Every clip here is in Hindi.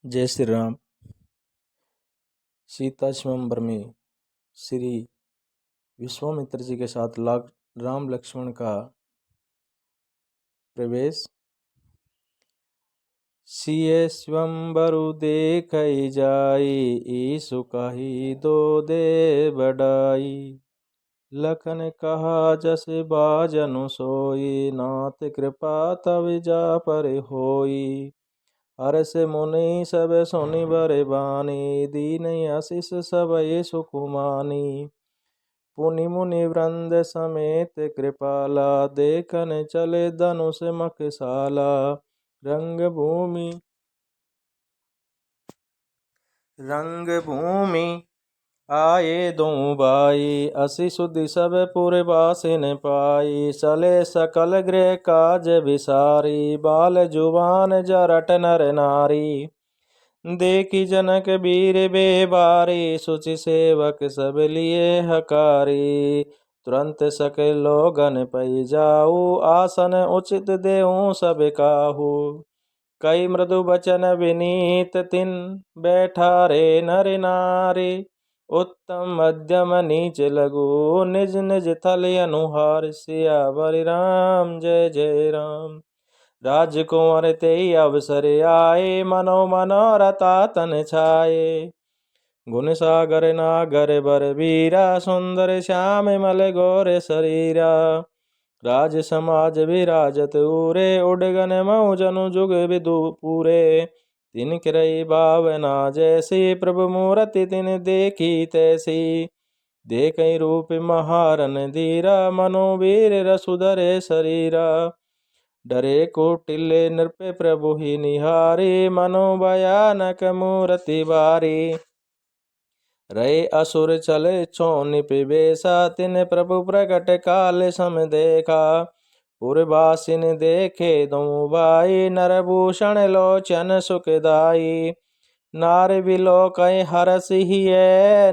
जय श्री राम। सीता स्वयंवर में श्री विश्वामित्र जी के साथ राम लक्ष्मण का प्रवेश। सिए स्वयंवरु देखै जाई, ईसु कहि दो दे बड़ाई। लखन कहा जस बाजनु सोई, नाथ कृपा तब जा पर होई। हर्ष मुनि सब सुनि बरे बानी, दीन आशीष सबए सुकुमानी। पुनि मुनि वृंद समेत कृपाला, देखन चले धनुष मखशाला। रंग भूमि आए दो बाई, असि सुधि सब पुरवासिन पाई। चले सकल गृह काज विसारी, बाल जुबान जरट नर नारी। देखी जनक वीर बेबारी, सुचि सेवक सब लिए हकारी। तुरंत सके लोगन पै जाऊ, आसन उचित देऊं सब काहू। कई मृदु बचन विनीत तिन, बैठारे नर नारी। उत्तम मध्यम नीच लघु, निज निज थल अनुहार। सियावर राम जय जय राम। राजकुंवर तेई अवसर आए, मनो मनोरथा तन छाए। गुण सागर नागर बर वीरा, सुंदर श्याम मल गोर शरीरा। राज समाज विराजत उरे, उडगन मऊ जनु जुग विदु पूरे। तिन क्रई भावना जैसी, प्रभु मूरति तिन देखी तैसी। देखई रूप महारन धीरा, मनोवीर रसुधरे शरीरा। डरे कोटिल्य नृप प्रभु ही निहारी, मनो भयानक मूर्ति बारी। रहे असुर चले चौनिप बेसा, तिन प्रभु प्रकट काल सम देखा। पुरवासिन देखे दो भाई, नरभूषण लोचन सुखदाई। नार बिलोकय हरस हिय,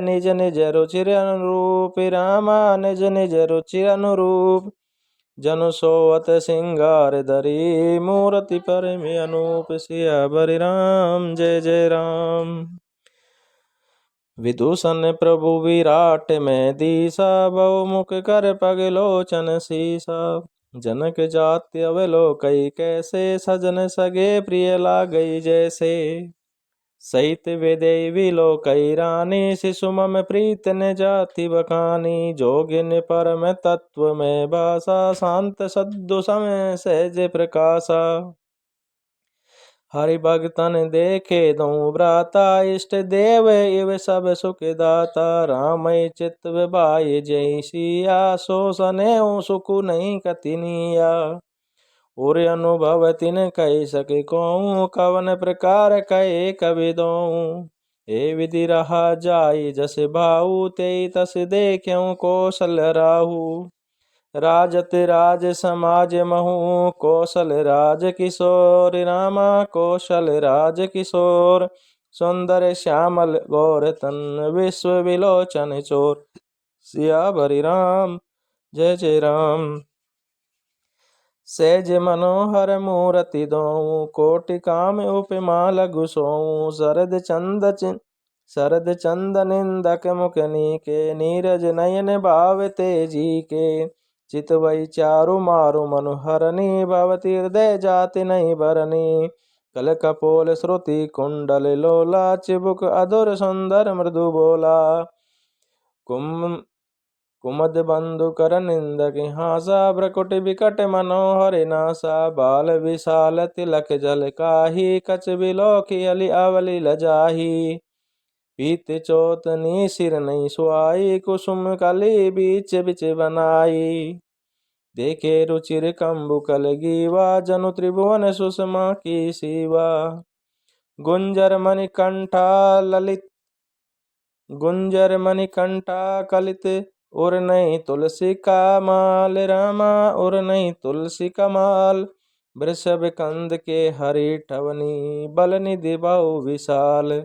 निज निज रुचिर अनुरूप। रामा निज निज रुचिर अनुरूप, जनु सोवत सिंगार धरी। मूर्ति पर में अनूप, सियावर राम जय जय राम। विदूषण प्रभु विराट में दीसा, बहुमुख कर पग लोचन सीसा। जनक जाति अवलोकई कैसे, सजन सगे प्रिय लागई जैसे। सहित विदेई विलोकई रानी, शिशु मम प्रीत न जाति बखानी। जोगिन परम तत्व में भाषा, शांत सद्दु समय सहज प्रकाशा। हरि भगतन देखे दो भ्राता, इष्ट देव इव सब सुख दाता। रामय चित्त विभाय जय सिया, सो सनेऊ सुख नहीं कतिनिया। और अनुभव तिन कह सके कहूँ, कवन प्रकार कहे कवि दोऊँ। हे विधि रहा जाय जस भाऊ, ते तस देख्यऊ कौशल राहु। राजत राज समाज महु, कौशल राज किशोर। रामा कौशल राज किशोर, सुंदर श्यामल गौर तन। विश्व विलोचन चोर, सियावर राम जय जय राम। सहज मनोहर मूरति दोऊँ, कोटि काम उपमा लघु सोऊँ। शरद चंद निंदक मुख नीके, नीरज नयन भाव तेजी के। चितवई चारु मारु मनुहरनी, भवती हृदय जाति नहीं भरनी। कल कपोल श्रुति कुंडल लोला, चिबुक अधुर सुंदर मृदु बोला। कुमद बंधु कर निंदक हासा, भ्रकुट विकट मनोहर नासा। बाल विशाल तिलक जल काही, कच बिलोकी अली अवली लजाही। पीत चोतनी सिर नहीं सुहाई, कुसुम कली बीच बिच बनाई। देखे रुचिर कंबुकल गीवा, जनु त्रिभुवन सुषमा की सीवा। गुंजर मणिकंठा कलित, उर नहीं तुलसी का माल। रामा उर नहीं तुलसी कमाल। वृषभ कंद के हरि ठवनी, बल निधि बहु विशाल।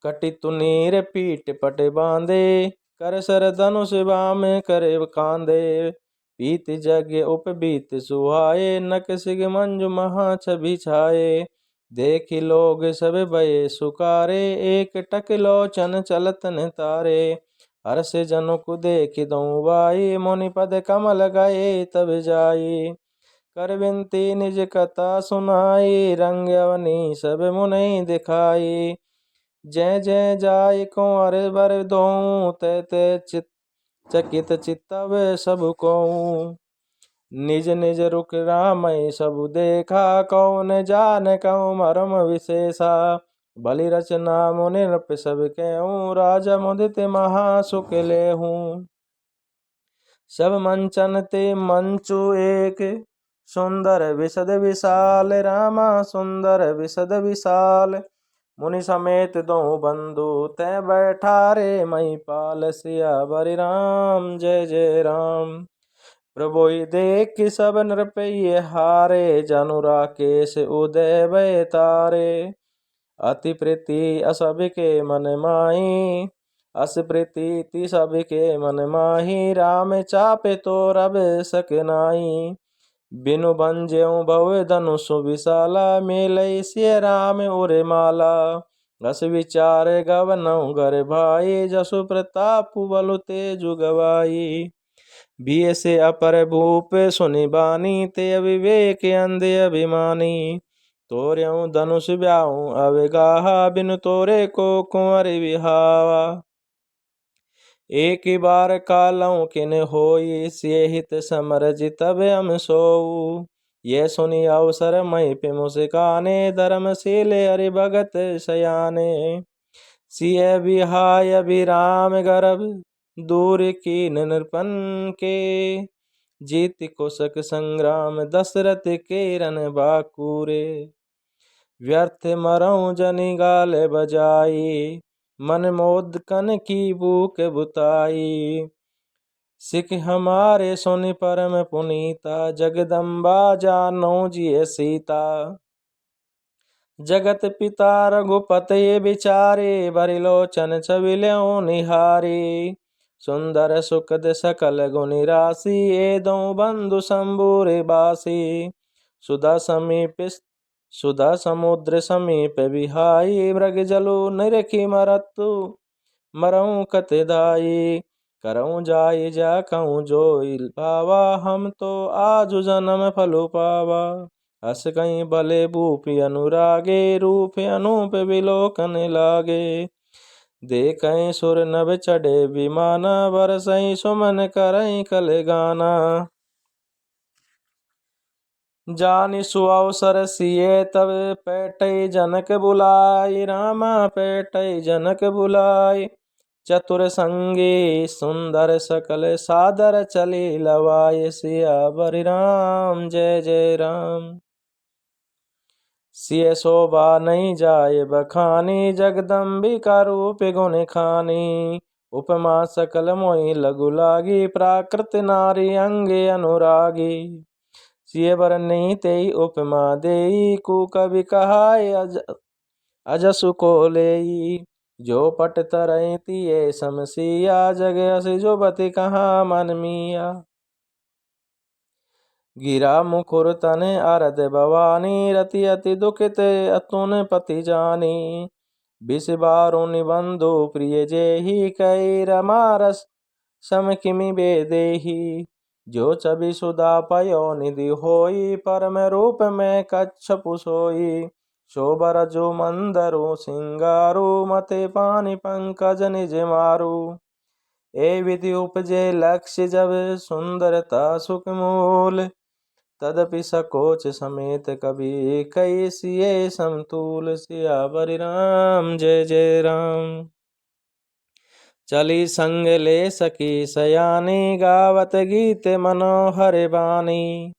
कटि तुनीर पीठ पट बांधे, कर सर धनुष बाम करे कांधे। पीत जग उपबीत सुहाए, नक सिग मंजु महा छवि छाए। देखि लोग सब भये सुकारे, एक टक लोचन चलत न तारे। हर्ष जनुक देखि दऊं बाई, मुनि पद कमल गए तब जाई। कर बिनती निज कथा सुनाई, रंग अवनी सब मुनि दिखाई। जय जय जाय कुंवर बर दोऊं, तै तै चकित चित्तव सब कोऊं। निज निज रुक रामय सब देखा, कौन जान कहूँ मरम विशेषा। बलि रचना मुनि नृप सब कहूँ, राजा मुदित महा सुख लेहूँ। सब मंचन ते मंचु एक, सुंदर विशद विशाल। रामा सुंदर विशद विशाल, मुनि समेत दो बंधु तै बैठारे। महिपाल सियावर राम, जय जय राम। प्रभु देख सब नृपय हारे, जनु राकेश उदय भय तारे। अति प्रीति असभिके मन माही, अस प्रीति सभिके मन माही। राम चापे तो रब सक नाई, बिनु भंज्यों भव धनुष विशाला। मेलय सिय राम उर माला, रस विचार गवनऊ घर भाई। जसु प्रताप बलु तेजु गवाई, बिय से अपर भूप सुनि बानी। ते अविवेक अंधे अभिमानी, तोर्यऊ धनुष ब्याहूं अविगाहा। बिनु तोरे को कुंवर विहावा, एक बार कालऊ किन होई। सिय हित समर जितब हम सोऊ, ये सुनि अवसर मही मुस्काने। धर्मशील हरि भगत सयाने, सिय बिहाय अभिराम गर्भ। दूर कीन नृपन के, जीत कुशक संग्राम। दशरथ के रन बाकूरे, व्यर्थ मरऊं जनि गाल बजाई। मन मोद कन की भूख बुताई, सिख हमारे सुनि परम पुनीता। जगदम्बा जानो जिय सीता, जगत पिता रघुपति बिचारे। बरिलोचन छबिल्यों निहारी, सुंदर सुखद सकल गुनि राशि। ए दो बंधु शंभुर बासी, सुधा समुद्र समीप बिहाई। मृग जलु निरखी मरतु, मरऊं कत दाई। करऊं जाई जा कहूँ जोई पावा, हम तो आजु जन्म फलु पावा। हस कहीं भले भूपि अनुरागे, रूप अनूप विलोकन लागे। देखहीं सुर नभ चढ़े विमाना, बरसहीं सुमन करहीं कल गाना। जानि सुअवसर सिए तब पैठई जनक बुलाई। रामा पैठई जनक बुलाई, चतुर संगी सुंदर सकल सादर चली लवाय। सियावर राम, जय जय राम। सिय शोभा नहीं जाय बखानी, जगदम्बिका रूप गुण खानी। उपमा सकल मोहि लघु लागी, प्राकृत नारी अंगे अनुरागी। सिय बरनी तेई उपमा देई, कु कवि कहाय अजसु को लेई। जो पट तरई तिये समसिया, जग अस जो बति कहाँ मन मिया। गिरा मुकुर तने अरद भवानी, रति अति दुखित अतुन पति जानी। बिस बारु निबंधु प्रिय जेहि, कई रमारस सम किमि बेदेहि। जो छवि सुधा पयो निधि होई, परम रूप में कच्छपु सोई। शोभर जो मंदरु सिंगारू, मते पानी पंकज निज मारू। ए विधि उपजे लक्ष्य जब, सुंदरता सुख मूल। तदपि सकोच समेत कभी, कई सिए समतूल। सियावर राम, जय जय राम। चली संग ले सखी सयानी, गावत गीत मनोहर बानी।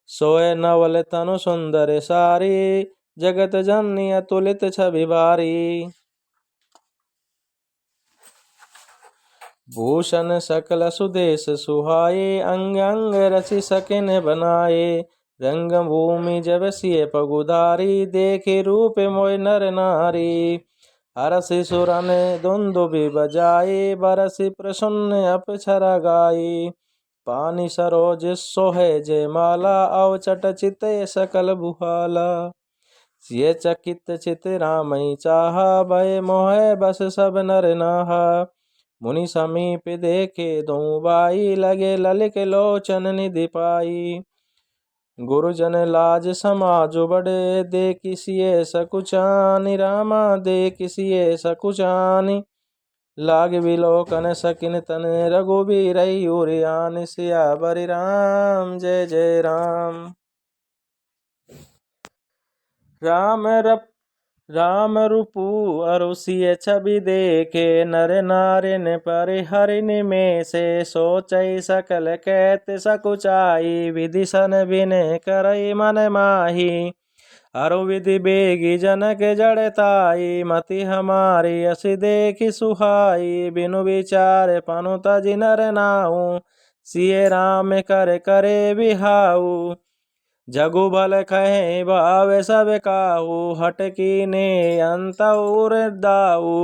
सोए नवल तनु सुंदर सारी, जगत जननी अतुलित छवि बारी। भूषण सकल सुदेश सुहाए, अंग अंग रचि सकिन बनाए। रंग भूमि जब सिय पगुधारी, देखे रूप मोय नर नारी। हरसि सुरन दुंदुभि बजाए, बरसि प्रसन्न अप्सरा गाई। पानी सरोज सोहे जय माला, अवचट चितय सकल भुहाला। सिय चकित चित रामई चाहा, भय मोह बस सब नर नाहा। मुनि समीप देखे दो बाई, लगे ललित लोचन निधि पाई। गुरुजन लाज समाज बड़े, दे किसिए सकुचानि रामा, दे किसिए सकुचानि। लाग विलोकन सकिन तन, रघुबीर उरियान। सियावर राम जय जय राम। राम रूपु अरु सिय छवि देखे, नर नारिन परिहरि निमेषे। सोचै सकल कैत सकुचाई, विधिसन विनय करई मन माही। अरु विधि बेगी जनक जड़ताई, मति हमारी असि देखि सुहाई। बिनु विचार पनु तजि नर नाहु, सिय राम कर करे बिहाऊ। जगु भल कहे भाव सब काहू, हट कीने अंतउर दाऊ।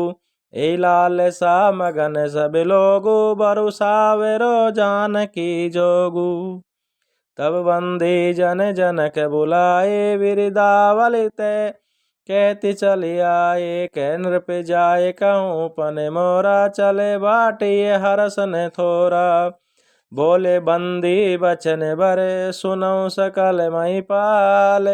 ए लाल सा मगन सब लोगु, बरु सावरो जानकी जोगु। तब बंदे जन जनक बुलाए, बिरदावली ते कहती चली आए। कह नृप जाए कहूँ पन मोरा, चले बाटिए हरसन थोरा। बोले बंदी बचन बर, सुनऊ सकल महिपाल।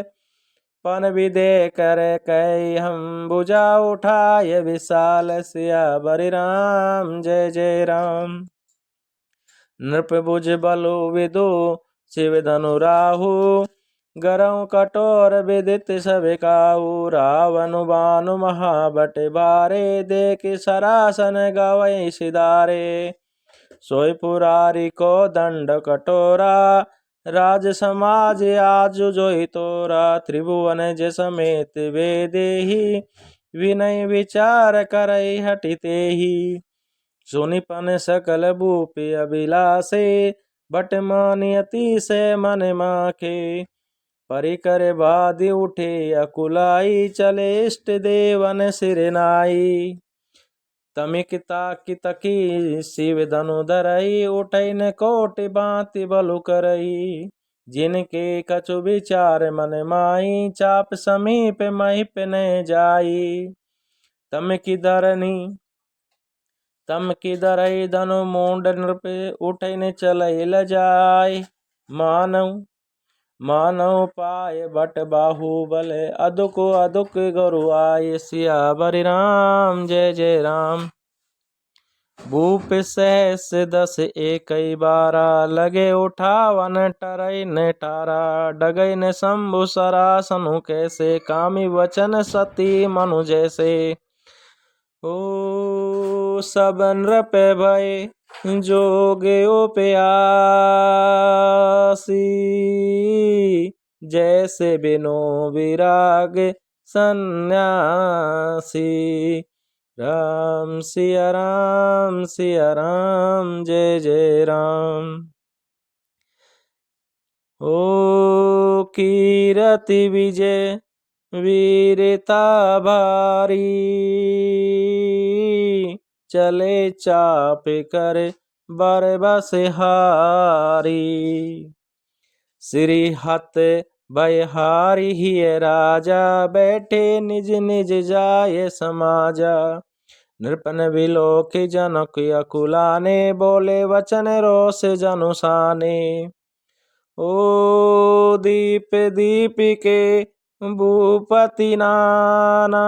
पन विदे कर कई हम बुझा उठाए विशाल। सियावर राम जय जय राम। नृप बुझ बलु विदु शिव धनु राहु, गरऊ कठोर विदित सब काहू। रावण बानु महाबट बारे, देख सरासन गवई सिधारे। सोई पुरारी को दंड कटोरा, राज समाज आज जोई तोरा। त्रिभुवन जे समेत वे देही, विनय विचार करई हटितेही। सुनिपन सकल भूप अभिलाषे, बट मानियति से मन माखे। परिकर बाधि उठे अकुलाई, चले इष्ट देवन सिर नाई। तमिक ताकि तकी शिव धनु धरई, उठैन कोटि बाति बलु करई। जिनके कछु विचार मन माई, चाप समीप महिप न जाई। तम की धरई धनु मूंड नृप, उठैन चलई लजाय। मानव पाय बट बाहुबल, अदुक अदुक गुरु आय। सियावर राम जय जय राम। भूप सहस 10 एकई बारा, लगे उठावन टरई न टारा। डगई न शंभु सरासनु कैसे, कामी वचन सती मनु जैसे। ओ सब नृप भय जोगे प्यासी, जैसे बिनो विराग सन्यासी। राम सिया राम जय जय राम। ओ कीरति विजय वीरता भारी, चले चाप कर बर बसहारी। श्री हत भयहारी हिय राजा, बैठे निज निज जाय समाजा। नृपन विलोक जनक अकुलाने, बोले वचन रोष जनुसाने। ओ दीप दीपिके भूपति नाना,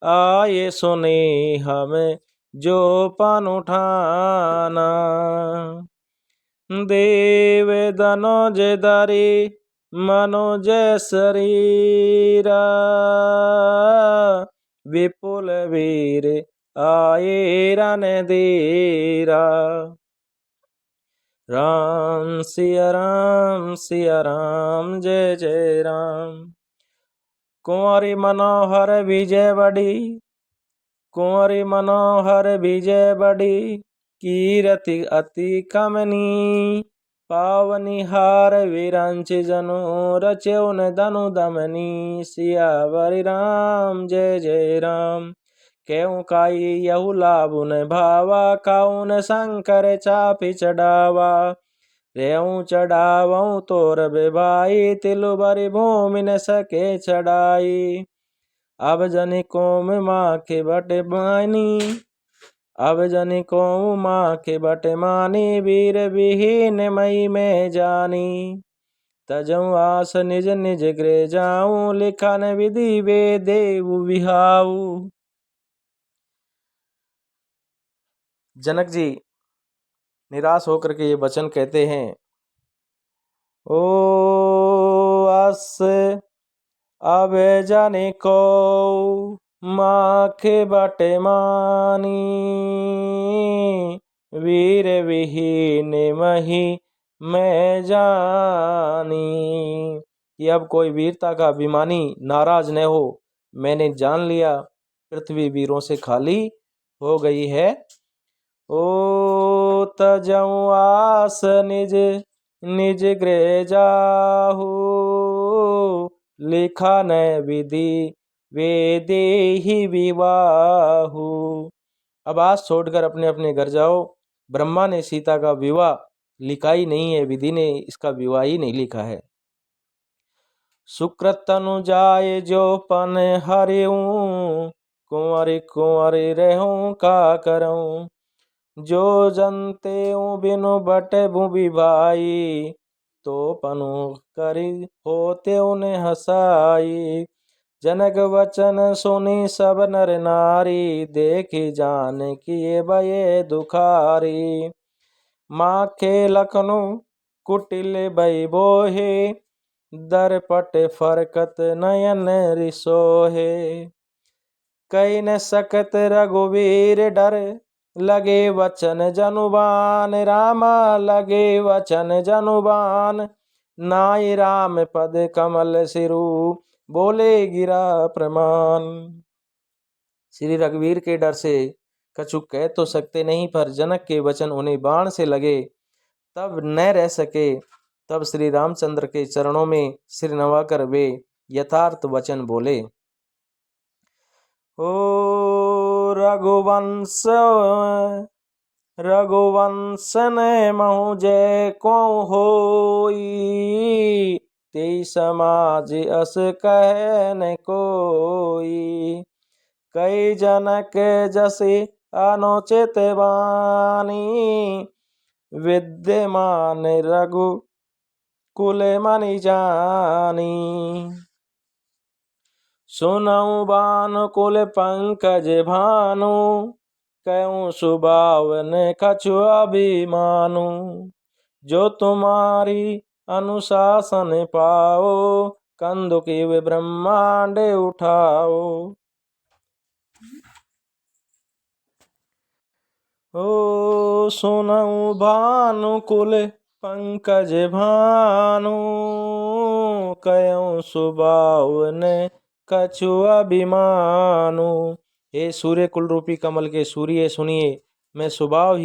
आये सुने हमें जो पन उठाना। देव दनोज धरि मनोज शरीरा, विपुल वीर आये रणधीरा। राम सिया राम जय जय राम। कुंवरी मनोहर विजय बड़ी, कुंवरी मनोहर विजय बड़ी। कीरति अति कमनी, पावनी हार विरंच जनु, रच्यउन धनु दमनी। सियावर राम जय जय राम। केहू काई यहु लाभुन भावा, काउन शंकर चापि चढ़ावा। रेऊ चढ़ावऊँ तोर बेभाई, तिलु बरि भूमि न सके चढ़ाई। अब जनि कोम माँ के बट मानी, अब जनि को माँ के बट मानी, वीर विहीन मई में जानी। तजऊ आस निज निज गृह जाऊं, लिखन विधि वे देव बिहाऊ। जनक जी निराश होकर के ये वचन कहते हैं, ओ आस अब जाने को माँ के बट मानी, वीर विहीन मही मैं जानी। कि अब कोई वीरता का अभिमानी नाराज न हो। मैंने जान लिया पृथ्वी वीरों से खाली हो गई है। ओ तजऊ आस निज निज गृह जाहू, लिखा न विधि वे देहि विवाहु। अब आज छोड़कर अपने अपने घर जाओ। ब्रह्मा ने सीता का विवाह लिखा ही नहीं है, विधि ने इसका विवाह ही नहीं लिखा है। सुकृत तनु जाए जो पन हरिऊं, कुंवरी कुंवरी रहूं का करूं। जो जनते बिनु बट भूवि भाई, तो पनु करी होते उन्हें हसाई। जनक वचन सुनी सब नर नारी, देखी जान किए भये दुखारी। माखे लखनु कुटिल भई बोहे, दरपट फरकत नयन रिसोहे। कई न सकत रघुवीर डर, लगे वचन जनुबान। रामा लगे वचन जनुबान, नाई राम पद कमल सिरु, बोले गिरा प्रमाण। श्री रघुवीर के डर से कछु कह तो सकते नहीं, पर जनक के वचन उन्हें बाण से लगे तब न रह सके। तब श्री रामचंद्र के चरणों में सिर नवाकर वे यथार्थ वचन बोले। ओ रघुवंश रघुवंश ने महु जय को होई, तेई समाज अस कह न कोई। कई जनक जसी अनुचित वाणी, विद्यमान रघु कुल मनि जानी। सुनऊ बानुकुल पंकज भानु, कहूँ सुबावन कछु अभिमानु। जो तुम्हारी अनुशासन पाओ, कंदुकी वे ब्रह्मांड उठाओ। ओ सुनऊ भानुकुल पंकज भानु, कहूँ सुबावन कछु अभिमानु। हे सूर्य कुल रूपी कमल के सूर्य सुनिए, मैं स्वभाव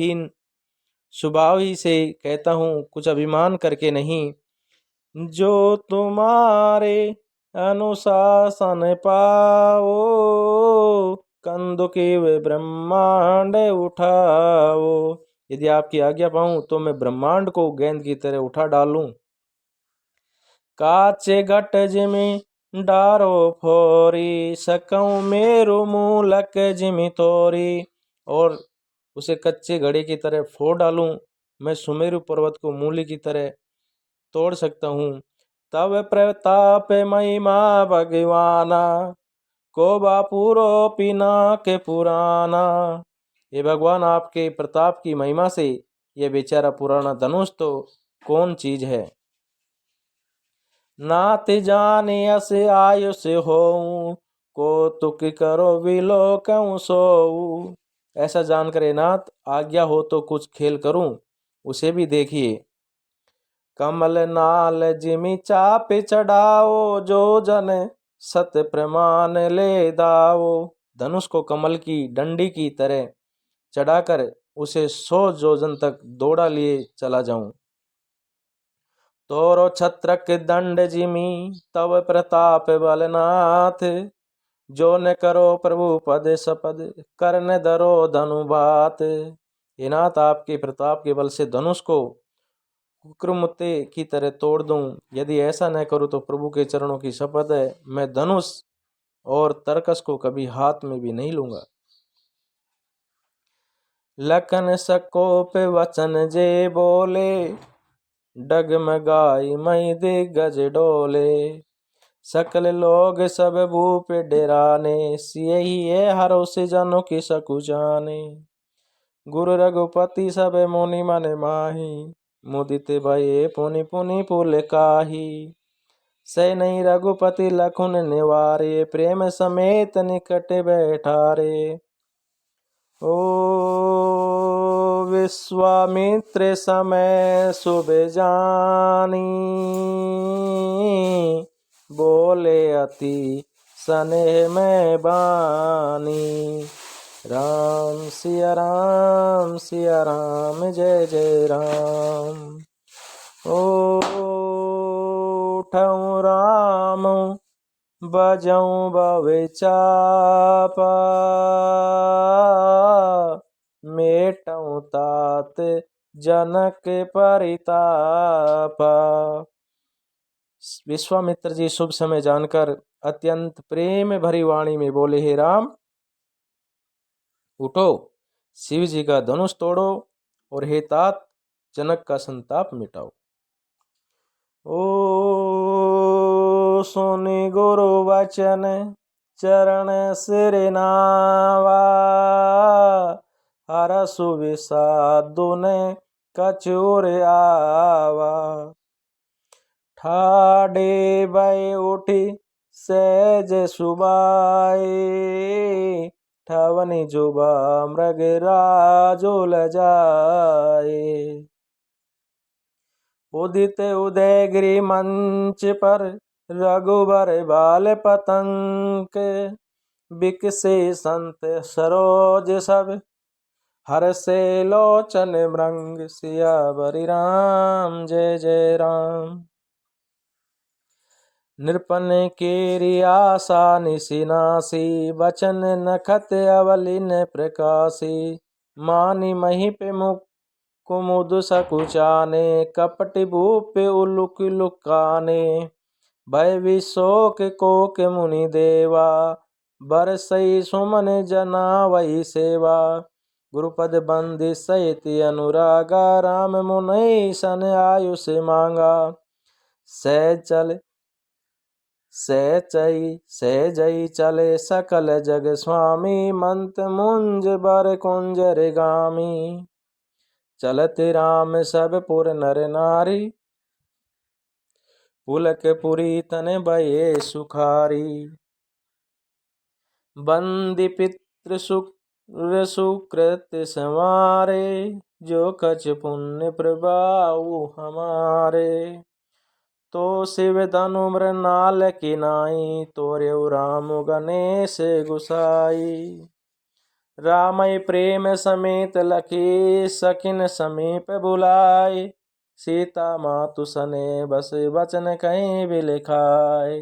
ही से कहता हूँ, कुछ अभिमान करके नहीं। जो तुम्हारे अनुशासन पाओ, कंदुकी वे ब्रह्मांड उठाओ। यदि आपकी आज्ञा पाऊं तो मैं ब्रह्मांड को गेंद की तरह उठा डालूं। काचे घट जिमि डारो फोरी, सकऊं मेरो मूलक जिमि तोरी। और उसे कच्चे घड़े की तरह फोड़ डालूं। मैं सुमेरु पर्वत को मूली की तरह तोड़ सकता हूँ। तब प्रताप महिमा भगवाना, को बापूरो पीना के पुराना। ये भगवान आपके प्रताप की महिमा से यह बेचारा पुराना धनुष तो कौन चीज है। नाथ जाने अस आयुष होऊं, को तुक करो विलोकऊं सोऊं। ऐसा जानकर हे नाथ, आज्ञा हो तो कुछ खेल करूं, उसे भी देखिए। कमल नाल जिमि चाप चढ़ाओ, जो जन सत प्रमाण ले दाओ। धनुष को कमल की डंडी की तरह चढ़ाकर उसे 100 योजन तक दौड़ा लिए चला जाऊं। तोरो छत्रक दंड जिमि तव प्रताप बलनाथ, जो न करो प्रभु पद सपद करने धरो धनु बात। हे नाथ, आपके प्रताप के बल से धनुष को कुकुरमुत्ते की तरह तोड़ दूं। यदि ऐसा न करूं तो प्रभु के चरणों की शपथ है, मैं धनुष और तरकस को कभी हाथ में भी नहीं लूंगा। लखन सकोप वचन जे बोले, डगमगाई मई दिग्गज डोले। सकल लोग सब भूप डेराने, सिए ही है हरोसे जानो की सकुचाने। गुरु रघुपति सब मुनि मन माही, मुदित भये पुनि पुनि पुल काही। सै नहीं रघुपति लखुन निवारे, प्रेम समेत निकट बैठारे। ओ विश्वामित्र समय शुभ जानी, बोले अति स्नेह में बानी। राम सिया राम सिया राम, जय जय राम। उठऊँ राम बजऊँ बवे चापा, मेटऊँ तात जनक परितापा। विश्वामित्र जी शुभ समय जानकर अत्यंत प्रेम भरी वाणी में बोले, हे राम उठो, शिव जी का धनुष तोड़ो, और हे तात जनक का संताप मिटाओ। ओ सुनि गुरु वचन चरण सिर नावा, हरसु विषादुन कछुर आवा। ठाडे भय उठी सहज सुबाए, ठवनि जुबा मृग राजुल जाए। उदित उदयगिरि मंच पर, रघुबर बाल पतंग। बिकसे संत सरोज सब, हरसे लोचन मृंग। सियावर राम, जय जय राम। नृपन केरी आशा निशिनासी, बचन नखत अवलिन प्रकाशी। मानि महीप मुख कुमुद सकुचाने, कपट भूप उलुक लुकाने। भय विशोक कोक मुनि देवा, बरसई सुमन जनावई सेवा। गुरुपद बंदी सहित अनुरागा, राम मुनि सन आयुष मांगा। सहजई चले सकल जग स्वामी, मंत मुंज बर कुंजर गामी। चलत राम सब पुर नर नारी, पुलक पुरी तन भये सुखारी। बंदी पितृ सुकृत संवारे, जो कछ पुण्य प्रभाव हमारे। तो शिव धनु मृणाल की नाई, तोर्यउ राम गणेश गुसाई। रामय प्रेम समेत लखी, सखिन समीप बुलाए। सीता मातु सने बस वचन कहीं भी लिखाए।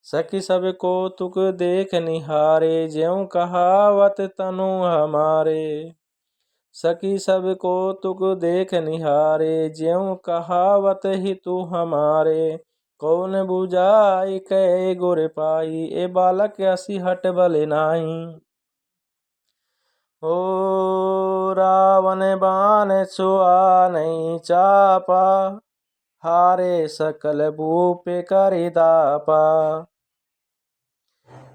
सखी सब को तुक देख निहारे, ज्यों कहावत तनु हमारे। सखी सब को तुक देख निहारे, ज्यों कहावत ही तू हमारे। कौन बुझाई कै गुर पाई, ए बालक असी हट बल नाही। ओ रावण बाण छुआ नहीं चापा, हारे सकल भूप करि दापा।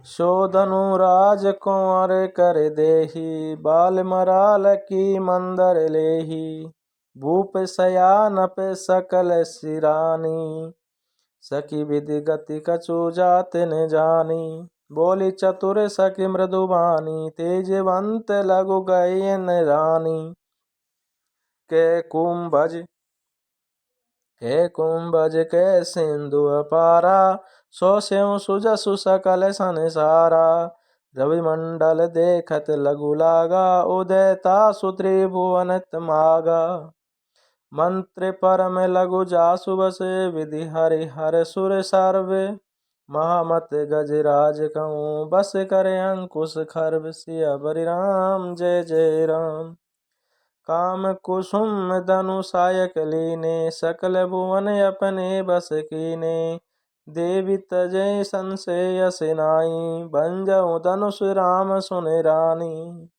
सो धनु राज कुंवर कर देही, बाल मराल की मंदर लेही। भूप सयानप सकल सिरानी, सखी विधि गति कछु जात न जानी। बोली चतुर सखी मृदुबानी, तेजवंत लघु गयन रानी। के कुंभज के सिंधु अपारा, सो स्यों सुजसु सकल संसारा। रवि मंडल देखत लघु लागा, उदयता सुत्रिभुवन तमागा। मंत्र परम लघु जासु बसे, विधि हरि हर सुर सर्वे। महामत गजराज कहूँ, बस करे अंकुश खर्व। सियावर राम, जय जय राम। काम कुसुम धनु सायक लीने, सकल भुवन अपने बस कीने। देवी तजय संशय सिनाई, भंजऊ धनुष राम सुन रानी।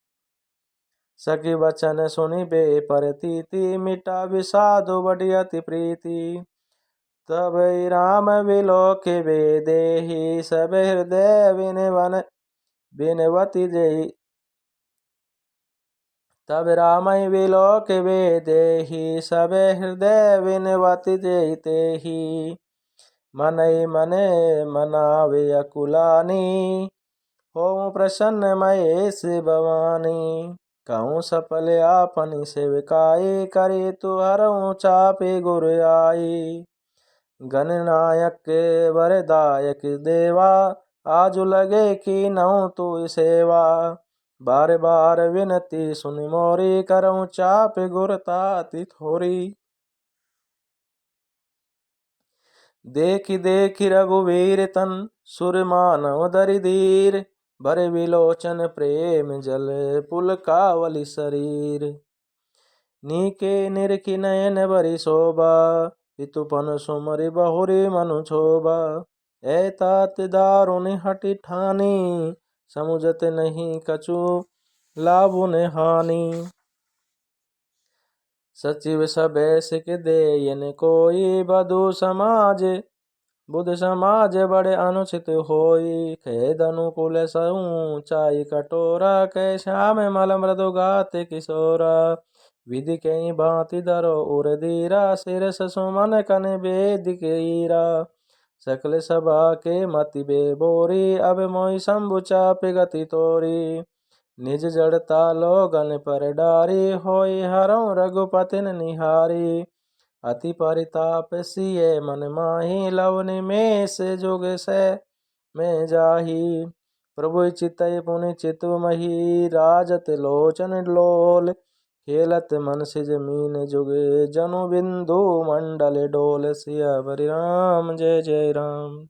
सखी वचन सुनि बे परतीति, मिटा विषादु बड़ी अति प्रीति। तब राम विलोक वे देहि, सब हृदय विनवती जय। तब राम विलोक वे देहि, सब हृदय विनवती जय तेहि। मनई मने मनावे अकुलानी, होऊं प्रसन्न महेश भवानी। कहूँ सफल आपनी सेवकाई, करे तु हरऊँ चापे गुर आई। गणनायक वरदायक देवा, आजु लगे की नऊ तू सेवा। बार बार विनती सुनि मोरी, करऊँ चाप गुर ताति थोरी। देखि देखि रघुवीर तन, सुर मानव दरि धीर। भरे विलोचन प्रेम जल, पुलकावली शरीर। नीके निरखि नयन बरि शोभा, पितुपन सुमरि बहुरी मनु क्षोभा। ऐतात दारुनि हठि ठानी, समुझत नहीं कछु लाभुन हानि। सचिव सभै सिख देयन कोई, बधु समाज बुध समाज बड़े अनुचित होई। खेद अनुकूल सऊँ चाई कटोरा, कै श्याम मल मृदु गात किशोरा। विधि कई भांति धरो उर धीरा, शिरस सुमन कन वेद कीरा। सकल सभा के मति बेबोरी, अब मोहि शंभु चाप गति तोरी। निज जड़ता लोगन पर डारी, होई हरऊँ रघुपतिन निहारी। अति परिताप सिय मन माही, लव निमेष जुग सै में जाही। प्रभु चितई पुनि चितु मही, राजत लोचन लोल। खेलत मन सिज मीन जुग, जनु बिंदु मंडल डोल। सियावर राम जय जय राम।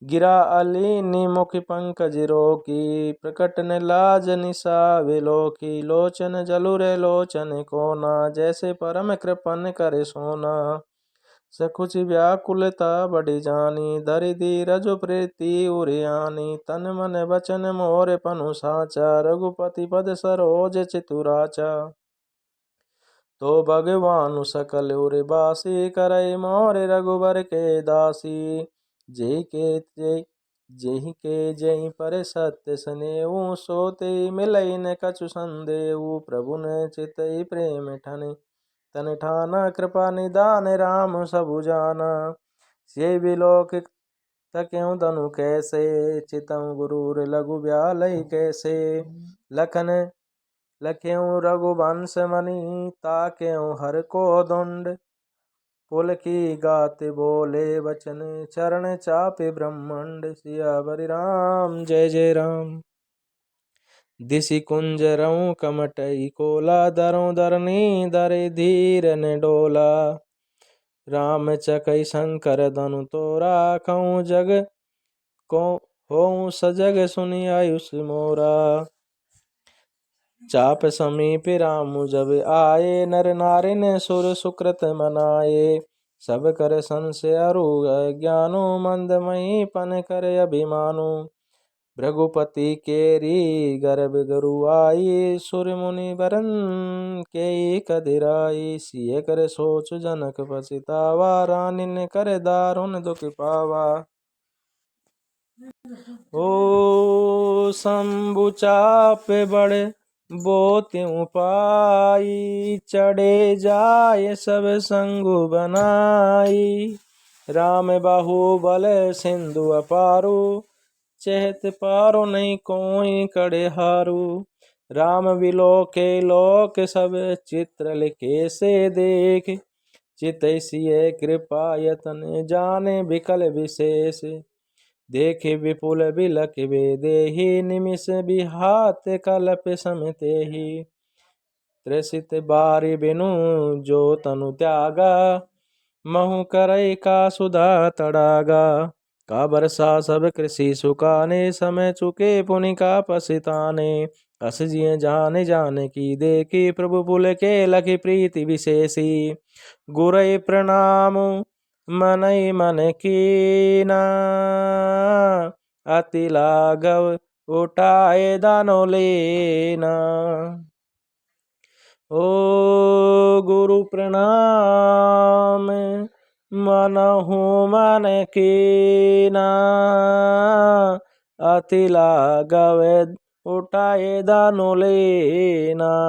गिरा अलीनि मुख पंकज रोकी, प्रकट न लाज निशा विलोकी। लोचन जलुरे लोचन कोना, जैसे परम कृपन करे सोना। सकुच व्याकुलता बढ़ी जानी, धरि धीरज प्रीति उरियानी। तन मन वचन मोर पनु साचा, रघुपति पद सरोज चितुराचा। तो भगवानु सकल उर बासी, करई मोर रघुबर के दासी। जेहि के जहीं पर सत्य सनेऊ, सोते मिलई न कछु संदेऊ। प्रभु ने चितई प्रेम ठने तन ठाना, कृपा निदान राम सबु जाना। से विलोक तक्यों धनु कैसे, चितऊँ गुरूर लघु ब्यालई कैसे। लखन लख्यों रघुवंश मणि, ताक्यों हर को दंड। पुल की गात बोले वचन, चरण चापे ब्रह्मंड। सियावर राम जय जय राम। दिशि कुंजरऊँ कमटई कोला, दरों दरनी दरे धीर न डोला। राम चकई शंकर धनु तोरा, कहूँ जग को होऊँ सजग सुनि आयुष मोरा। चाप समीप राम जब आए, नर नारिन सुर सुकृत मनाए। सब कर संशय अरु ज्ञानो, मंदमयी पन कर अभिमानो। भृगुपति केरी गर्भ गरु आई, सुर मुनि बरन के कदिराई। सिय कर सोच जनक पछितावा, रानिन कर दारुण दुख पावा। ओ शंभु चाप बड़े बो त्यों पाई, चढ़े जाय सब संगु बनाई। राम बाहुबल सिंधु अपारू, चहत पारो नहीं कोई कड़े हारू। राम विलोके लोक सब चित्र लिखे से देख, चितैसिय कृपा यतन जाने बिकल विशेष। देखे विपुल बिलक वे देहि, निमिष बिहात कल्प समतेहि। त्रसित बारि बिनु जो तनु त्यागा, महु करई का सुधा तड़ागा। का बरसा सब कृषि सुकाने, समय चुके पुनि का पछताने। अस जिय जान जान की देखी, प्रभु पुल के लखी प्रीति विशेषी। गुरई प्रणाम मनई मन कीना, अति लाघव उठाए दानो लेना। ओ गुरु प्रणाम मनहु मन कीना, अति लाघव उठाए दानो लेना।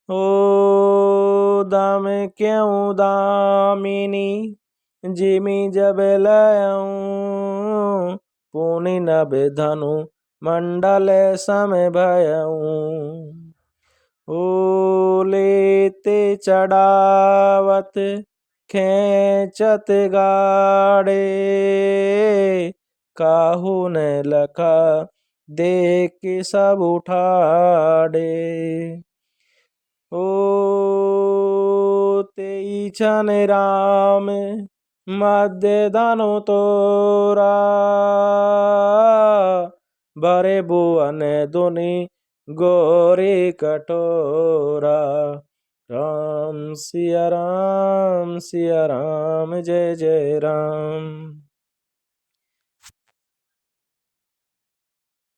ओ दाम क्यों दामिनी जिमि जब लयऊं, पुनि नभ धनु मंडल सम भयऊं। ओ लेते चढ़ावत खेचत गाड़े, काहू न लखा देख सब उठाड़े। ओ तेई छन राम मध्य दानो तोरा, भरे भुवन दुनि गोरे कटोरा। राम सिया राम जय जय राम।